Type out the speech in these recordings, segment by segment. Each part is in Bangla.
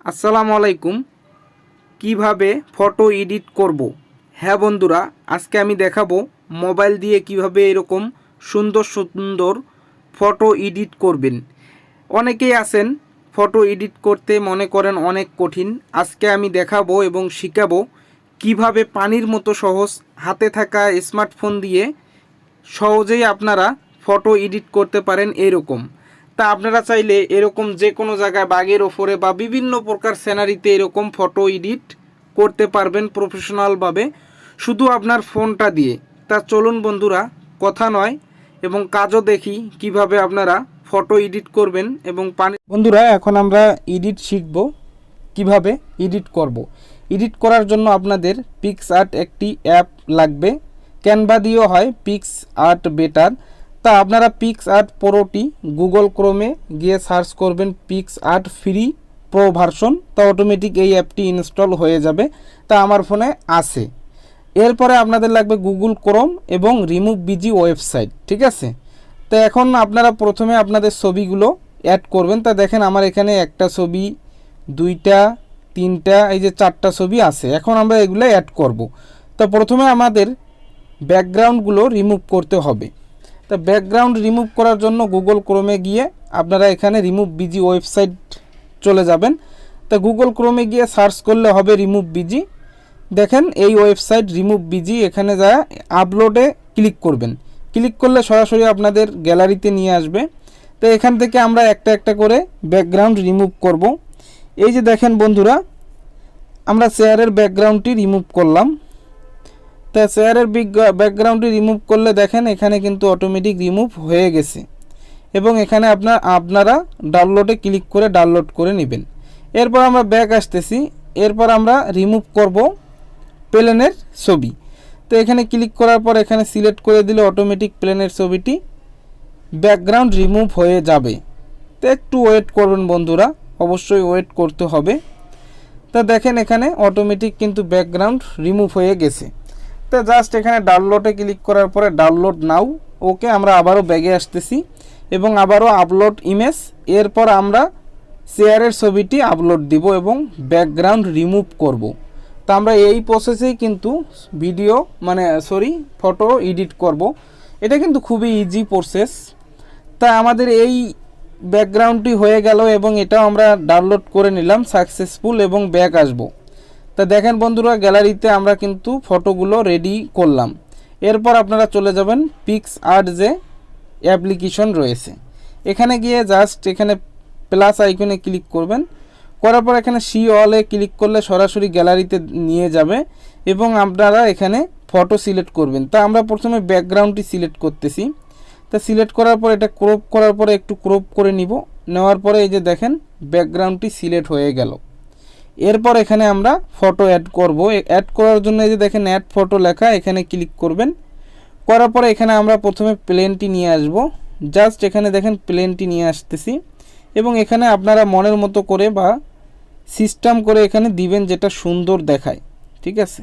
আসসালামু আলাইকুম। কিভাবে ফটো এডিট করব। হ্যাঁ বন্ধুরা, আজকে আমি দেখাবো মোবাইল দিয়ে কিভাবে এরকম সুন্দর সুন্দর ফটো এডিট করবেন। অনেকেই আছেন ফটো এডিট করতে মনে করেন অনেক কঠিন। আজকে আমি দেখাবো এবং শিখাবো কিভাবে পানির মতো সহজ হাতে থাকা স্মার্টফোন দিয়ে সহজেই আপনারা ফটো এডিট করতে পারেন এরকম। তা আপনারা চাইলে এরকম যে কোনো জায়গায় বাগের ওপরে বা বিভিন্ন প্রকার সিনারিতে এরকম ফটো এডিট করতে পারবেন প্রফেশনালভাবে, শুধু আপনার ফোনটা দিয়ে। তা চলুন বন্ধুরা, কথা নয় এবং কাজও দেখি কিভাবে আপনারা ফটো এডিট করবেন এবং বন্ধুরা এখন আমরা এডিট শিখব কিভাবে এডিট করব। এডিট করার জন্য আপনাদের পিক্সআর্ট একটি অ্যাপ লাগবে। ক্যানভা দিয়েও হয়, পিক্সআর্ট বেটার। তা আপনারা পিক্সআর্ট প্রোটি গুগল ক্রোমে গিয়ে সার্চ করবেন পিক্সআর্ট ফ্রি প্রো ভার্সন। তা অটোমেটিক এই অ্যাপটি ইনস্টল হয়ে যাবে। তা আমার ফোনে আছে। এরপরে আপনাদের লাগবে গুগল ক্রোম এবং রিমুভ বিজি ওয়েবসাইট, ঠিক আছে। তো এখন আপনারা প্রথমে আপনাদের ছবিগুলো অ্যাড করবেন। তা দেখেন আমার এখানে একটা ছবি, দুইটা, তিনটা, এই যে চারটা ছবি আছে। এখন আমরা এগুলো অ্যাড করব। তো প্রথমে আমাদের ব্যাকগ্রাউন্ডগুলো রিমুভ করতে হবে। তা ব্যাকগ্রাউন্ড রিমুভ করার জন্য গুগল ক্রোমে গিয়ে আপনারা এখানে রিমুভ বিজি ওয়েবসাইট চলে যাবেন। তা গুগল ক্রোমে গিয়ে সার্চ করলে হবে রিমুভ বিজি। দেখেন এই ওয়েবসাইট রিমুভ বিজি। এখানে যা আপলোডে ক্লিক করবেন। ক্লিক করলে সরাসরি আপনাদের গ্যালারিতে নিয়ে আসবে। তো এখান থেকে আমরা একটা একটা করে ব্যাকগ্রাউন্ড রিমুভ করব। এই যে দেখেন বন্ধুরা, আমরা চেয়ারের ব্যাকগ্রাউন্ডটি রিমুভ করলাম। তা চেয়ারের ব্যাকগ্রাউন্ডটি রিমুভ করলে দেখেন এখানে কিন্তু অটোমেটিক রিমুভ হয়ে গেছে এবং এখানে আপনারা ডাউনলোডে ক্লিক করে ডাউনলোড করে নেবেন। এরপর আমরা ব্যাক আসতেছি। এরপর আমরা রিমুভ করব প্লেনের ছবি। তো এখানে ক্লিক করার পর এখানে সিলেক্ট করে দিলে অটোমেটিক প্লেনের ছবিটি ব্যাকগ্রাউন্ড রিমুভ হয়ে যাবে। তো একটু ওয়েট করবেন বন্ধুরা, অবশ্যই ওয়েট করতে হবে। তো দেখেন এখানে অটোমেটিক কিন্তু ব্যাকগ্রাউন্ড রিমুভ হয়ে গেছে। তো জাস্ট এখানে ডাউনলোডে ক্লিক করার পরে ডাউনলোড নাও, ওকে। আমরা আবারও ব্যাগে আসতেছি এবং আবারও আপলোড ইমেজ। এরপর আমরা চেয়ারের ছবিটি আপলোড দিব এবং ব্যাকগ্রাউন্ড রিমুভ করব। তো আমরা এই প্রসেসেই কিন্তু ফটো এডিট করব। এটা কিন্তু খুবই ইজি প্রসেস। তা আমাদের এই ব্যাকগ্রাউন্ডটি হয়ে গেল এবং এটাও আমরা ডাউনলোড করে নিলাম সাকসেসফুল এবং ব্যাক আসব। তা দেখেন বন্ধুরা, গ্যালারিতে আমরা কিন্তু ফটোগুলো রেডি করলাম। এরপর আপনারা চলে যাবেন পিক্সআর্ট যে অ্যাপ্লিকেশন রয়েছে, এখানে গিয়ে জাস্ট এখানে প্লাস আইকনে ক্লিক করবেন। করার পর এখানে সি অলে ক্লিক করলে সরাসরি গ্যালারিতে নিয়ে যাবে এবং আপনারা এখানে ফটো সিলেক্ট করবেন। তা আমরা প্রথমে ব্যাকগ্রাউন্ডটি সিলেক্ট করতেছি। তা সিলেক্ট করার পর এটা ক্রপ করার পরে একটু ক্রপ করে নেওয়ার পরে এই যে দেখেন ব্যাকগ্রাউন্ডটি সিলেক্ট হয়ে গেল। এরপর এখানে আমরা ফটো অ্যাড করব। অ্যাড করার জন্য এই যে দেখেন অ্যাড ফটো লেখা, এখানে ক্লিক করবেন। করার পরে এখানে আমরা প্রথমে প্লেনটি নিয়ে আসব। জাস্ট এখানে দেখেন প্লেনটি নিয়ে আসতেছি এবং এখানে আপনারা মনের মতো করে বা সিস্টেম করে এখানে দিবেন যেটা সুন্দর দেখায়, ঠিক আছে।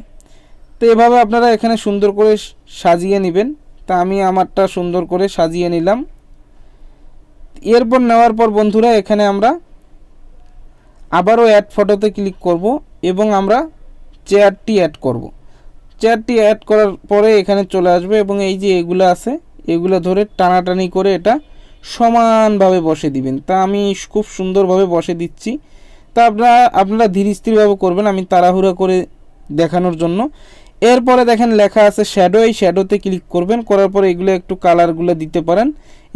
তো এভাবে আপনারা এখানে সুন্দর করে সাজিয়ে নেবেন। তা আমি আমারটা সুন্দর করে সাজিয়ে নিলাম। এরপর নেওয়ার পর বন্ধুরা এখানে আমরা আবারও অ্যাড ফটোতে ক্লিক করব এবং আমরা চেয়ারটি অ্যাড করব। চেয়ারটি অ্যাড করার পরে এখানে চলে আসবে এবং এই যে এগুলো আছে এগুলো ধরে টানাটানি করে এটা সমানভাবে বসে দিবেন। তা আমি খুব সুন্দরভাবে বসে দিচ্ছি। তা আপনারা ধীর স্থিরভাবে করবেন, আমি তাড়াহুড়া করে দেখানোর জন্য। এরপরে দেখেন লেখা আছে শ্যাডো, এই শ্যাডোতে ক্লিক করবেন। করার পরে এগুলো একটু কালারগুলো দিতে পারেন।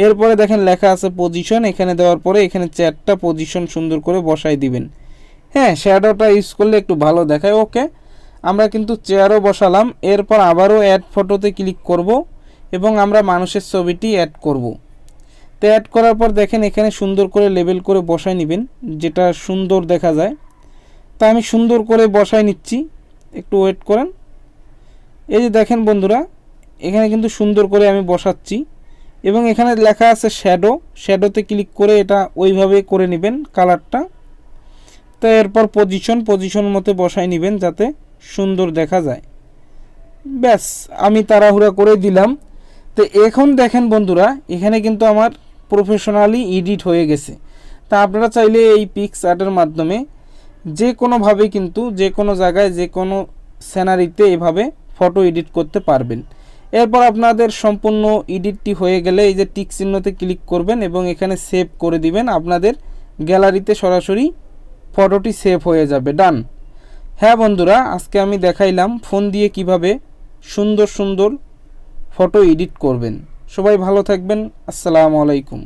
এরপরে দেখেন লেখা আছে পজিশন, এখানে দেওয়ার পরে এখানে চেয়ারটা পজিশন সুন্দর করে বসাই দিবেন। হ্যাঁ, শ্যাডোটা ইউজ করলে একটু ভালো দেখায়, ওকে। আমরা কিন্তু চেয়ারও বসালাম। এরপর আবারও অ্যাড ফটোতে ক্লিক করব এবং আমরা মানুষের ছবিটি অ্যাড করব। তো অ্যাড করার পর দেখেন এখানে সুন্দর করে লেবেল করে বসাই নেবেন যেটা সুন্দর দেখা যায়। তা আমি সুন্দর করে বসাই নিচ্ছি, একটু ওয়েট করেন। এই যে দেখেন বন্ধুরা, এখানে কিন্তু সুন্দর করে আমি বসাচ্ছি এবং এখানে লেখা আছে শ্যাডো, শ্যাডোতে ক্লিক করে এটা ওইভাবে করে নেবেন কালারটা। তো এরপর পজিশন মতো বসাই নেবেন যাতে সুন্দর দেখা যায়। ব্যাস, আমি তাড়াহুড়া করে দিলাম। তো এখন দেখেন বন্ধুরা, এখানে কিন্তু আমার প্রফেশনালি এডিট হয়ে গেছে। তা আপনারা চাইলে এই পিক্সআর্টের মাধ্যমে যে কোনোভাবে কিন্তু যে কোনো জায়গায় যে কোনো সিনারিতে এভাবে ফটো এডিট করতে পারবেন। এরপর আপনাদের সম্পূর্ণ এডিটটি হয়ে গেলে এই যে টিক চিহ্নতে ক্লিক করবেন এবং এখানে সেভ করে দিবেন। আপনাদের গ্যালারিতে সরাসরি ফটোটি সেভ হয়ে যাবে। ডান। হ্যাঁ বন্ধুরা, আজকে আমি দেখাইলাম ফোন দিয়ে কিভাবে সুন্দর সুন্দর ফটো এডিট করবেন। সবাই ভালো থাকবেন। আসসালামু আলাইকুম।